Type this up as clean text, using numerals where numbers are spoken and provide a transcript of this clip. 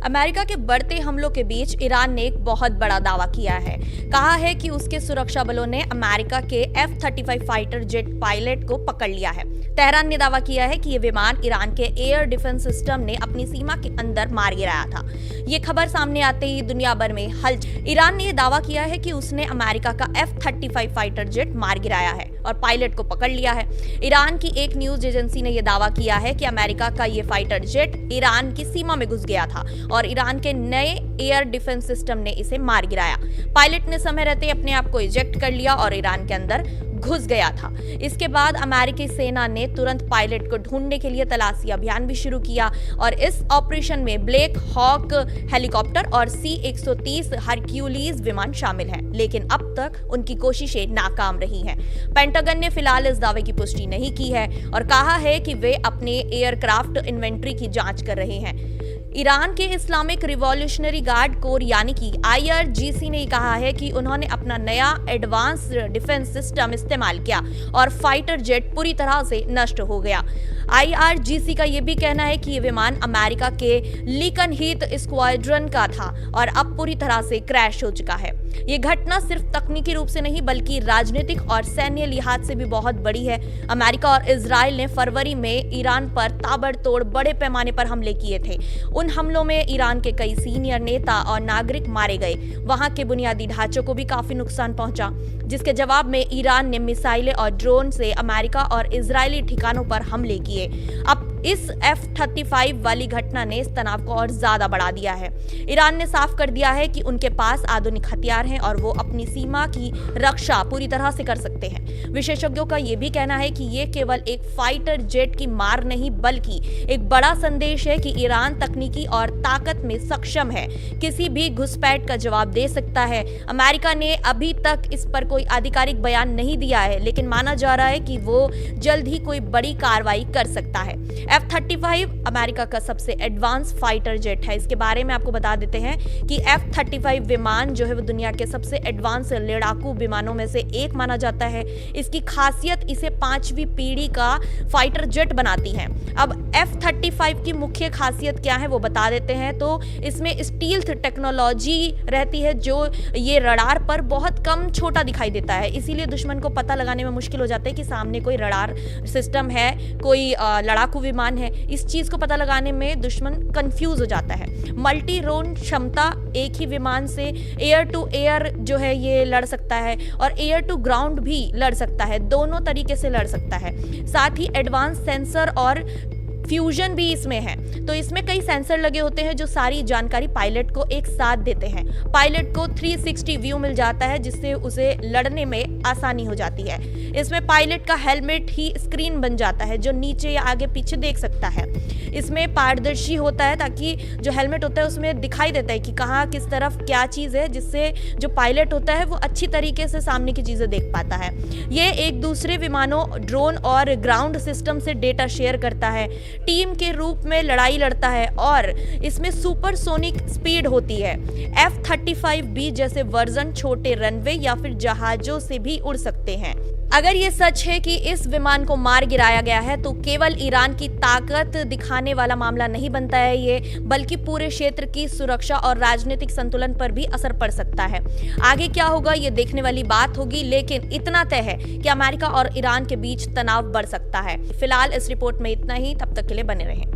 America के बढ़ते हमलों के बीच ईरान ने एक बहुत बड़ा दावा किया है। कहा है कि उसके सुरक्षा बलों ने अमेरिका के F-35 फाइटर जेट पायलट को पकड़ लिया है। तेहरान ने दावा किया है कि ये विमान ईरान के एयर डिफेंस सिस्टम ने अपनी सीमा के अंदर मार गिराया था। ये खबर सामने आते ही दुनिया भर में हलचल। ईरान ने यह दावा किया है कि उसने अमेरिका का F-35 फाइटर जेट मार गिराया है और पायलट को पकड़ लिया है। ईरान की एक न्यूज एजेंसी ने यह दावा किया है कि अमेरिका का ये फाइटर जेट ईरान की सीमा में घुस गया था और ईरान के नए एयर डिफेंस सिस्टम ने इसे मार गिराया। पायलट ने समय रहते अपने आप को इजेक्ट कर लिया और ईरान के अंदर घुस गया था। इसके बाद अमेरिकी सेना ने तुरंत पायलट को ढूंढने के लिए तलाशी अभियान भी शुरू किया और इस ऑपरेशन में ब्लैक हॉक हेलीकॉप्टर और C-130 हरक्यूलिस विमान शामिल हैं, लेकिन अब तक उनकी कोशिशें नाकाम रही हैं। पेंटागन ने फिलहाल इस दावे की पुष्टि नहीं की है और कहा है कि वे अपने एयरक्राफ्ट इन्वेंट्री की जांच कर रहे हैं। ईरान के इस्लामिक रिवॉल्यूशनरी गार्ड कोर यानी कि IRGC ने कहा है कि उन्होंने अपना नया एडवांस डिफेंस सिस्टम इस्तेमाल किया और फाइटर जेट पूरी तरह से नष्ट हो गया। IRGC का यह भी कहना है कि यह विमान अमेरिका के लिकन हीथ स्क्वाड्रन का था और अब पूरी तरह से क्रैश हो चुका है। ये घटना सिर्फ तकनीकी रूप से नहीं बल्कि राजनीतिक और सैन्य लिहाज से भी बहुत बड़ी है। अमेरिका और इजराइल ने फरवरी में ईरान पर ताबड़तोड़ बड़े पैमाने पर हमले किए थे। उन हमलों में ईरान के कई सीनियर नेता और नागरिक मारे गए। वहां के बुनियादी ढांचों को भी काफी नुकसान पहुंचा, जिसके जवाब में ईरान ने मिसाइलें और ड्रोन से अमेरिका और इजरायली ठिकानों पर हमले किए। अब इस F-35 वाली घटना ने इस तनाव को और ज्यादा बढ़ा दिया है। ईरान ने साफ कर दिया है कि उनके पास आधुनिक हथियार हैं और वो अपनी सीमा की रक्षा पूरी तरह से कर सकते हैं। विशेषज्ञों का यह भी कहना है कि ये केवल एक फाइटर जेट की मार नहीं बल्कि एक बड़ा संदेश है कि ईरान तकनीकी और ताकत में सक्षम है, किसी भी घुसपैठ का जवाब दे सकता है। अमेरिका ने अभी तक इस पर कोई आधिकारिक बयान नहीं दिया है, लेकिन माना जा रहा है कि वो जल्द ही कोई बड़ी कार्रवाई कर सकता है। F-35 अमेरिका का सबसे एडवांस फाइटर जेट है। इसके बारे में आपको बता देते हैं कि F-35 विमान जो है वो दुनिया के सबसे एडवांस लड़ाकू विमानों में से एक माना जाता है। इसकी खासियत इसे 5वीं पीढ़ी का फाइटर जेट बनाती है। अब F-35 की मुख्य खासियत क्या है वो बता देते हैं। तो इसमें स्टील्थ टेक्नोलॉजी रहती है जो ये रडार पर बहुत कम छोटा दिखाई देता है, इसीलिए दुश्मन को पता लगाने में मुश्किल हो जाता है कि सामने कोई रडार सिस्टम है, कोई लड़ाकू विमान है। इस चीज को पता लगाने में दुश्मन कंफ्यूज हो जाता है। मल्टी रोन क्षमता, एक ही विमान से एयर टू एयर जो है ये लड़ सकता है और एयर टू ग्राउंड भी लड़ सकता है, दोनों तरीके से लड़ सकता है। साथ ही एडवांस सेंसर और फ्यूजन भी इसमें है। तो इसमें कई सेंसर लगे होते हैं जो सारी जानकारी पायलट को एक साथ देते हैं। पायलट को 360 व्यू मिल जाता है जिससे उसे लड़ने में आसानी हो जाती है। इसमें पायलट का हेलमेट ही स्क्रीन बन जाता है जो नीचे या आगे पीछे देख सकता है। इसमें पारदर्शी होता है ताकि जो हेलमेट होता है उसमें दिखाई देता है कि कहाँ किस तरफ क्या चीज़ है, जिससे जो पायलट होता है वो अच्छी तरीके से सामने की चीज़ें देख पाता है। ये एक दूसरे विमानों, ड्रोन और ग्राउंड सिस्टम से डेटा शेयर करता है, टीम के रूप में लड़ाई लड़ता है और इसमें सुपरसोनिक स्पीड होती है। F-35B जैसे वर्जन छोटे रनवे या फिर जहाजों से भी उड़ सकते हैं। अगर ये सच है कि इस विमान को मार गिराया गया है तो केवल ईरान की ताकत दिखाने वाला मामला नहीं बनता है ये, बल्कि पूरे क्षेत्र की सुरक्षा और राजनीतिक संतुलन पर भी असर पड़ सकता है। आगे क्या होगा ये देखने वाली बात होगी, लेकिन इतना तय है कि अमेरिका और ईरान के बीच तनाव बढ़ सकता है। फिलहाल इस रिपोर्ट में इतना ही, तब तक के लिए बने रहें।